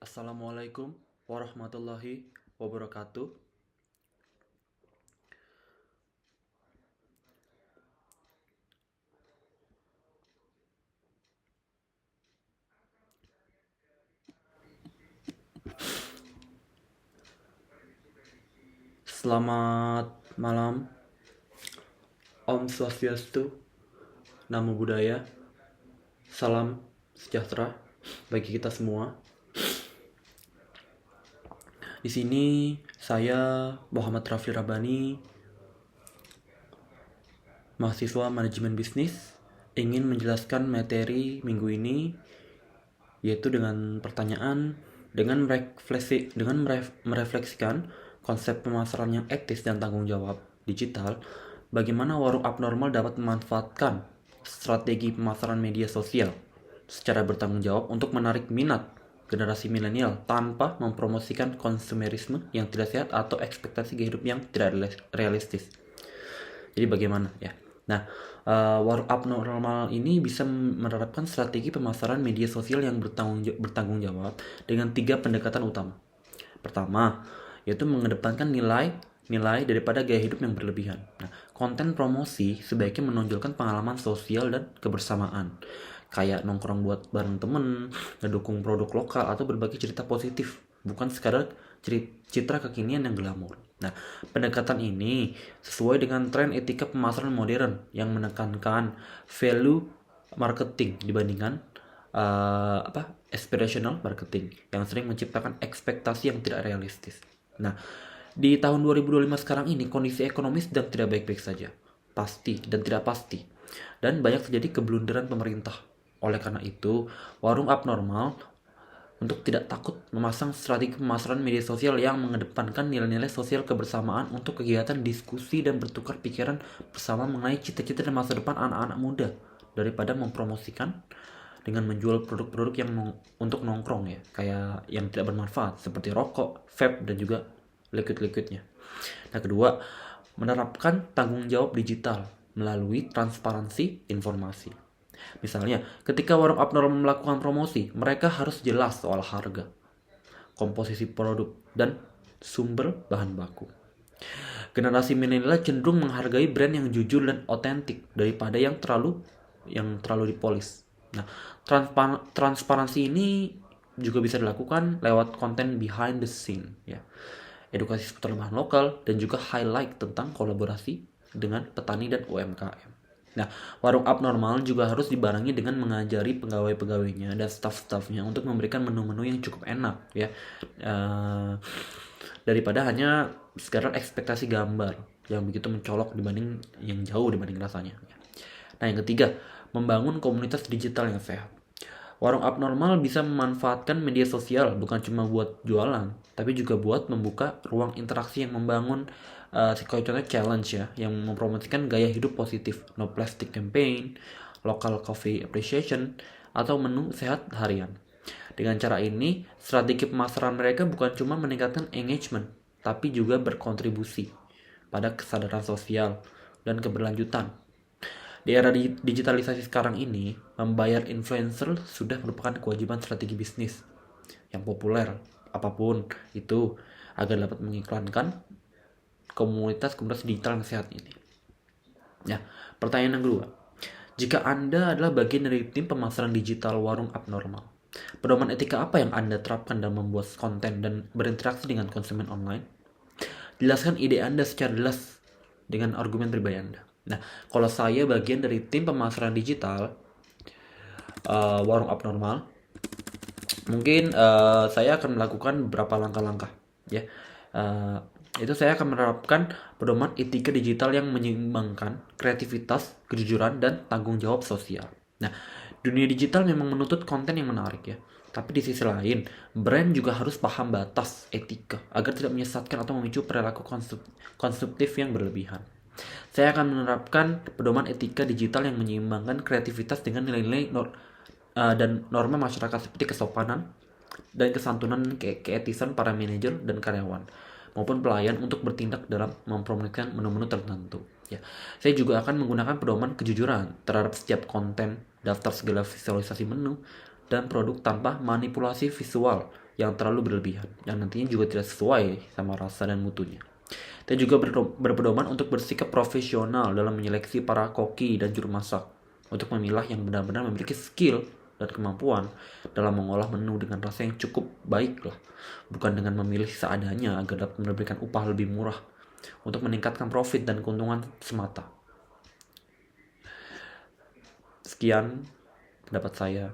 Assalamualaikum warahmatullahi wabarakatuh. Selamat malam. Om Swastiastu, Namo Buddhaya, salam sejahtera bagi kita semua. Di sini saya Muhammad Rafli Rabbani, mahasiswa manajemen bisnis, ingin menjelaskan materi minggu ini, yaitu dengan pertanyaan dengan merefleksikan konsep pemasaran yang etis dan tanggung jawab digital, bagaimana warung abnormal dapat memanfaatkan strategi pemasaran media sosial secara bertanggung jawab untuk menarik minat generasi milenial tanpa mempromosikan konsumerisme yang tidak sehat atau ekspektasi gaya hidup yang tidak realistis. Jadi bagaimana ya? Nah, warung abnormal ini bisa menerapkan strategi pemasaran media sosial yang bertanggung jawab dengan 3 pendekatan utama. Pertama, yaitu mengedepankan nilai daripada gaya hidup yang berlebihan. Nah, konten promosi sebaiknya menonjolkan pengalaman sosial dan kebersamaan, kayak nongkrong buat bareng temen, ngedukung produk lokal, atau berbagi cerita positif, bukan sekadar citra kekinian yang glamor. Nah, pendekatan ini sesuai dengan tren etika pemasaran modern yang menekankan value marketing dibandingkan aspirational marketing yang sering menciptakan ekspektasi yang tidak realistis. Nah, di tahun 2025 sekarang ini kondisi ekonomi sedang tidak baik-baik saja, pasti dan tidak pasti, dan banyak terjadi keblunderan pemerintah. Oleh karena itu, warung abnormal untuk tidak takut memasang strategi pemasaran media sosial yang mengedepankan nilai-nilai sosial kebersamaan untuk kegiatan diskusi dan bertukar pikiran bersama mengenai cita-cita dan masa depan anak-anak muda, daripada mempromosikan dengan menjual produk-produk yang untuk nongkrong ya, kayak yang tidak bermanfaat seperti rokok, vape, dan juga liquid-liquidnya. Nah, kedua, menerapkan tanggung jawab digital melalui transparansi informasi. Misalnya, ketika warung abnormal melakukan promosi, mereka harus jelas soal harga, komposisi produk, dan sumber bahan baku. Generasi milenial cenderung menghargai brand yang jujur dan otentik daripada yang terlalu dipolis. Nah, transparansi ini juga bisa dilakukan lewat konten behind the scene ya. Edukasi seputar bahan lokal dan juga highlight tentang kolaborasi dengan petani dan UMKM. Nah, warung abnormal juga harus dibarengi dengan mengajari pegawai-pegawainya dan staff-staffnya untuk memberikan menu-menu yang cukup enak ya, daripada hanya sekedar ekspektasi gambar yang begitu mencolok yang jauh dibanding rasanya. Nah, yang ketiga, membangun komunitas digital yang sehat. Warung abnormal bisa memanfaatkan media sosial bukan cuma buat jualan, tapi juga buat membuka ruang interaksi yang membangun contohnya challenge ya, yang mempromosikan gaya hidup positif, no plastic campaign, local coffee appreciation, atau menu sehat harian. Dengan cara ini, strategi pemasaran mereka bukan cuma meningkatkan engagement, tapi juga berkontribusi pada kesadaran sosial dan keberlanjutan. Di era digitalisasi sekarang ini, membayar influencer sudah merupakan kewajiban strategi bisnis yang populer, apapun itu, agar dapat mengiklankan komunitas digital yang sehat ini. Ya, pertanyaan yang kedua. Jika Anda adalah bagian dari tim pemasaran digital warung abnormal, pedoman etika apa yang Anda terapkan dalam membuat konten dan berinteraksi dengan konsumen online? Jelaskan ide Anda secara jelas dengan argumen pribadi Anda. Nah, kalau saya bagian dari tim pemasaran digital warung abnormal, mungkin saya akan melakukan beberapa langkah-langkah ya. Itu saya akan menerapkan pedoman etika digital yang menyeimbangkan kreativitas, kejujuran, dan tanggung jawab sosial. Nah, dunia digital memang menuntut konten yang menarik ya. Tapi di sisi lain, brand juga harus paham batas etika agar tidak menyesatkan atau memicu perilaku konsumtif yang berlebihan. Saya akan menerapkan pedoman etika digital yang menyeimbangkan kreativitas dengan nilai-nilai dan norma masyarakat seperti kesopanan dan kesantunan dan keetisan para manajer dan karyawan maupun pelayan untuk bertindak dalam mempromosikan menu-menu tertentu. Ya, saya juga akan menggunakan pedoman kejujuran terhadap setiap konten, daftar segala visualisasi menu dan produk tanpa manipulasi visual yang terlalu berlebihan, yang nantinya juga tidak sesuai sama rasa dan mutunya. Kita juga berpedoman untuk bersikap profesional dalam menyeleksi para koki dan juru masak, untuk memilah yang benar-benar memiliki skill dan kemampuan dalam mengolah menu dengan rasa yang cukup baik lah, bukan dengan memilih seadanya agar dapat memberikan upah lebih murah untuk meningkatkan profit dan keuntungan semata. Sekian pendapat saya.